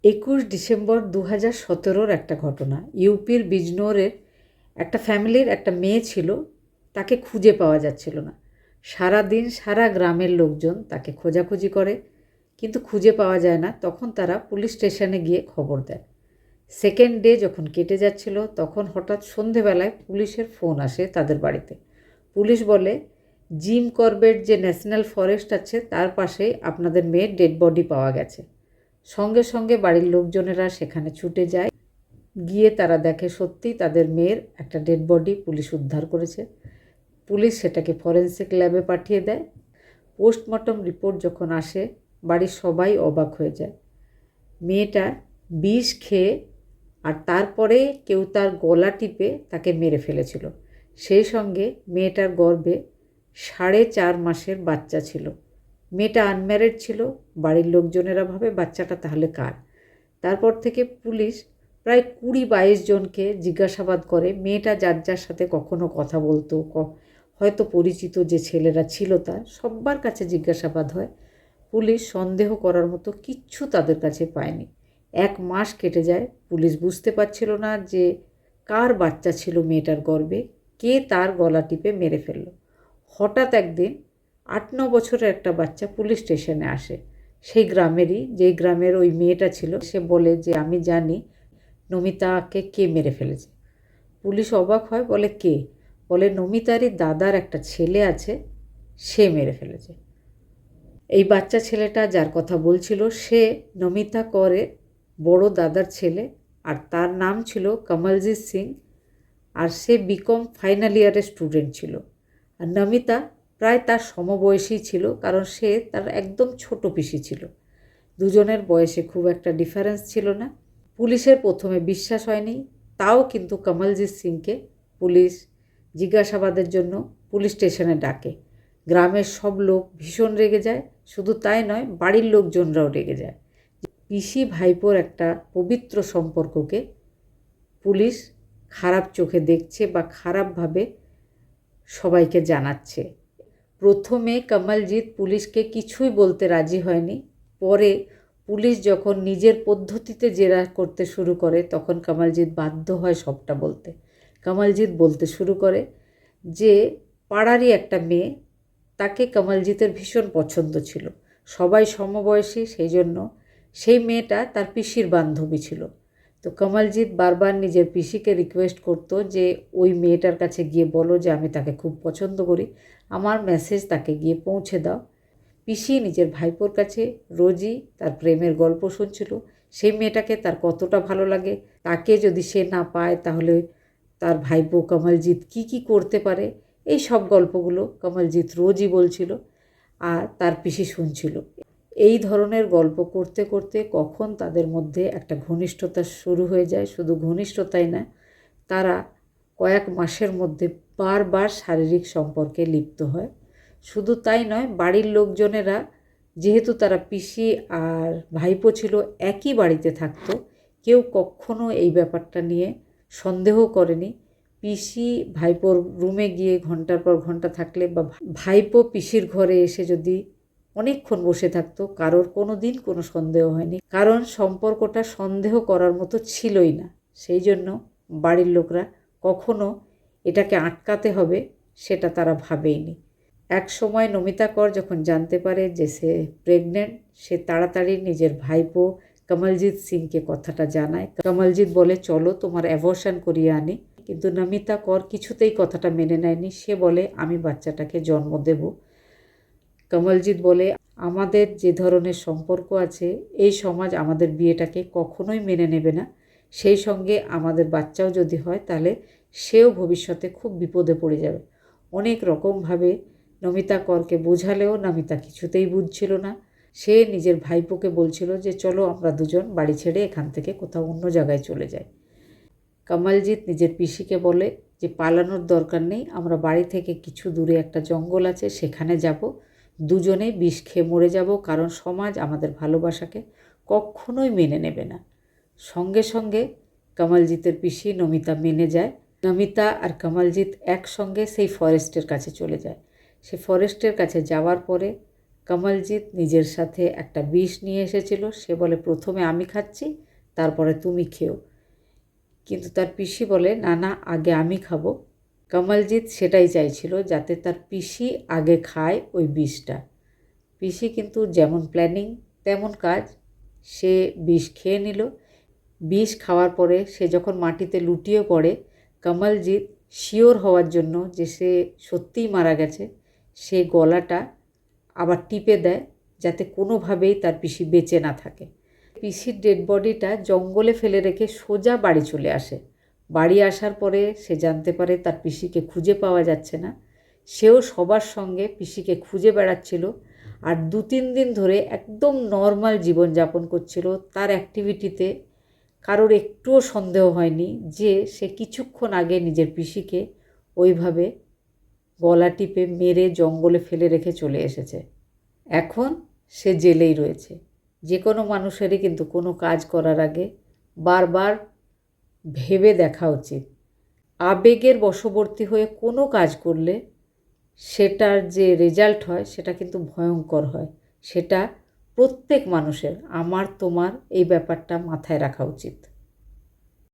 21 December 2017 একটা ঘটনা। ইউপির বিজনোরের একটা ফ্যামিলির একটা মেয়ে ছিল, তাকে খুঁজে পাওয়া যাচ্ছিল না। সারাদিন সারা গ্রামের লোকজন তাকে খোঁজাখুঁজি করে, কিন্তু খুঁজে পাওয়া যায় না। তখন তারা পুলিশ স্টেশনে গিয়ে খবর দেয়। সেকেন্ড ডে যখন কেটে যাচ্ছিল, তখন হঠাৎ সন্ধেবেলায় পুলিশের ফোন আসে তাদের বাড়িতে। পুলিশ বলে, জিম করবেট যে ন্যাশনাল ফরেস্ট আছে তার পাশেই আপনাদের মেয়ের ডেড বডি পাওয়া গেছে। সঙ্গে সঙ্গে বাড়ির লোকজনেরা সেখানে ছুটে যায়। গিয়ে তারা দেখে সত্যিই তাদের মেয়ের একটা ডেড বডি পুলিশ উদ্ধার করেছে। পুলিশ সেটাকে ফরেন্সিক ল্যাবে পাঠিয়ে দেয়। পোস্টমর্টম রিপোর্ট যখন আসে, বাড়ির সবাই অবাক হয়ে যায়। মেয়েটা বিষ খেয়ে আর তারপরে কেউ তার গলা টিপে তাকে মেরে ফেলেছিল। সেই সঙ্গে মেয়েটার গর্ভে 4.5 মাসের বাচ্চা ছিল। মেয়েটা আনম্যারিড ছিল। বাড়ির লোকজনেরা ভাবে বাচ্চাটা তাহলে কার। তারপর থেকে পুলিশ প্রায় 20-22 জনকে জিজ্ঞাসাবাদ করে। মেয়েটা যার যার সাথে কখনো কথা বলতো, হয়তো পরিচিত যে ছেলেরা ছিল তার সব্বার কাছে জিজ্ঞাসাবাদ হয়। পুলিশ সন্দেহ করার মতো কিচ্ছু তাদের কাছে পায়নি। 1 মাস কেটে যায়। পুলিশ বুঝতে পারছিল না যে কার বাচ্চা ছিল মেয়েটার গর্ভে, কে তার গলা টিপে মেরে ফেলল। হঠাৎ একদিন 8-9 বছরের একটা বাচ্চা পুলিশ স্টেশনে আসে, সেই গ্রামেরই, যেই গ্রামের ওই মেয়েটা ছিল। সে বলে যে আমি জানি নমিতাকে কে মেরে ফেলেছে। পুলিশ অবাক হয়, বলে কে? বলে নমিতারই দাদার একটা ছেলে আছে, সে মেরে ফেলেছে। এই বাচ্চা ছেলেটা যার কথা বলছিল সে নমিতা করের বড় দাদার ছেলে, আর তার নাম ছিল কমলজিৎ সিং, আর সে বিকম ফাইনাল ইয়ারের স্টুডেন্ট ছিল। আর নমিতা প্রায় তার সমবয়সী ছিল, কারণ সে তার একদম ছোট পিসি ছিল। দুজনের বয়সে খুব একটা ডিফারেন্স ছিল না। পুলিশের প্রথমে বিশ্বাস হয়নি, তাও কিন্তু কমলজিৎ সিংকে পুলিশ জিজ্ঞাসাবাদের জন্য পুলিশ স্টেশনে ডাকে। গ্রামের সব লোক ভীষণ রেগে যায়। শুধু তাই নয়, বাড়ির লোকজনরাও রেগে যায়। পিসি ভাইপোর একটা পবিত্র সম্পর্ককে পুলিশ খারাপ চোখে দেখছে বা খারাপভাবে সবাইকে জানাচ্ছে। প্রথমে কমলজিৎ পুলিশকে কিছুই বলতে রাজি হয়নি। পরে পুলিশ যখন নিজের পদ্ধতিতে জেরা করতে শুরু করে, তখন কমলজিৎ বাধ্য হয় সবটা বলতে। কমলজিৎ বলতে শুরু করে যে পাড়ারই একটা মেয়ে, তাকে কমলজিতের ভীষণ পছন্দ ছিল। সবাই সমবয়সী, সেই জন্য সেই মেয়েটা তার পিসির বান্ধবী ছিল। তো কমলজিৎ বারবার নিজের পিসিকে রিকোয়েস্ট করতো যে ওই মেয়েটার কাছে গিয়ে বলো যে আমি তাকে খুব পছন্দ করি, আমার মেসেজ তাকে গিয়ে পৌঁছে দাও। পিসি নিজের ভাইপোর কাছে রোজই তার প্রেমের গল্প শুনছিল। সেই মেয়েটাকে তার কতটা ভালো লাগে, তাকে যদি সে না পায় তাহলে তার ভাইপো কমলজিৎ কী করতে পারে, এই সব গল্পগুলো কমলজিৎ রোজই বলছিল, আর তার পিসি শুনছিল। এই ধরনের গল্প করতে করতে কখন তাদের মধ্যে একটা ঘনিষ্ঠতা শুরু হয়ে যায়। শুধু ঘনিষ্ঠতাই না, তারা কয়েক মাসের মধ্যে বারবার শারীরিক সম্পর্কে লিপ্ত হয়। শুধু তাই নয়, বাড়ির লোকজনেরা, যেহেতু তারা পিসি আর ভাইপো ছিল, একই বাড়িতে থাকতো, কেউ কখনো এই ব্যাপারটা নিয়ে সন্দেহ করেনি। পিসি ভাইপোর রুমে গিয়ে ঘন্টার পর ঘন্টা থাকলে বা ভাইপো পিসির ঘরে এসে যদি অনেকক্ষণ বসে থাকতো, কারোর কোনো দিন কোনো সন্দেহ হয়নি, কারণ সম্পর্কটা সন্দেহ করার মতো ছিলই না। সেই জন্য বাড়ির লোকরা কখনো এটাকে আটকাতে হবে সেটা তারা ভাবেইনি। এক সময় নমিতা কর যখন জানতে পারে যে সে প্রেগনেন্ট, সে তাড়াতাড়ি নিজের ভাইপো কমলজিৎ সিংকে কথাটা জানায়। কমলজিৎ বলে চলো তোমার অ্যাবর্শন করিয়ে আনি, কিন্তু নমিতা কর কিছুতেই কথাটা মেনে নেয়নি। সে বলে আমি বাচ্চাটাকে জন্ম দেব। কমলজিৎ বলে আমাদের যে ধরনের সম্পর্ক আছে, এই সমাজ আমাদের বিয়েটাকে কখনোই মেনে নেবে না। সেই সঙ্গে আমাদের বাচ্চাও যদি হয় তাহলে সেও ভবিষ্যতে খুব বিপদে পড়ে যাবে। অনেক রকমভাবে নমিতা করকে বোঝালেও নমিতা কিছুতেই বুঝছিল না। সে নিজের ভাইপোকে বলছিল যে চলো আমরা দুজন বাড়ি ছেড়ে এখান থেকে কোথাও অন্য জায়গায় চলে যাই। কমলজিৎ নিজের পিসিকে বলে যে পালানোর দরকার নেই, আমরা বাড়ি থেকে কিছু দূরে একটা জঙ্গল আছে সেখানে যাব, দুজনেই বিষ খেয়ে মরে যাব, কারণ সমাজ আমাদের ভালোবাসাকে কখনোই মেনে নেবে না। সঙ্গে সঙ্গে কমলজিতের পিসি নমিতা মেনে যায়। নমিতা আর কমলজিৎ একসঙ্গে সেই ফরেস্টের কাছে চলে যায়। সে ফরেস্টের কাছে যাওয়ার পরে কমলজিৎ নিজের সাথে একটা বিষ নিয়ে এসেছিল। সে বলে প্রথমে আমি খাচ্ছি, তারপরে তুমি খেও। কিন্তু তার পিসি বলে না না, আগে আমি খাবো। কমলজিৎ সেটাই চাইছিল, যাতে তার পিসি আগে খায় ওই বিষটা। পিসি কিন্তু যেমন প্ল্যানিং তেমন কাজ, সে বিষ খেয়ে নিল। বিষ খাওয়ার পরে সে যখন মাটিতে লুটিয়ে পড়ে, কমলজিৎ শিওর হওয়ার জন্য যে সে সত্যিই মারা গেছে, সে গলাটা আবার টিপে দেয়, যাতে কোনোভাবেই তার পিসি বেঁচে না থাকে। পিসির ডেড বডিটা জঙ্গলে ফেলে রেখে সোজা বাড়ি চলে আসে। বাড়ি আসার পরে সে জানতে পারে তার পিসিকে খুঁজে পাওয়া যাচ্ছে না। সেও সবার সঙ্গে পিসিকে খুঁজে বেড়াচ্ছিল, আর 2-3 দিন ধরে একদম নর্মাল জীবনযাপন করছিল। তার অ্যাক্টিভিটিতে কারোর একটুও সন্দেহ হয়নি যে সে কিছুক্ষণ আগে নিজের পিসিকে ওইভাবে গলা টিপে মেরে জঙ্গলে ফেলে রেখে চলে এসেছে। এখন সে জেলেই রয়েছে। যে কোনো মানুষেরই কিন্তু কোনো কাজ করার আগে বারবার ভেবে দেখা উচিত। আবেগের বশবর্তী হয়ে কোনো কাজ করলে সেটার যে রেজাল্ট হয় সেটা কিন্তু ভয়ঙ্কর হয়। সেটা প্রত্যেক মানুষের, আমার তোমার, এই ব্যাপারটা মাথায় রাখা উচিত।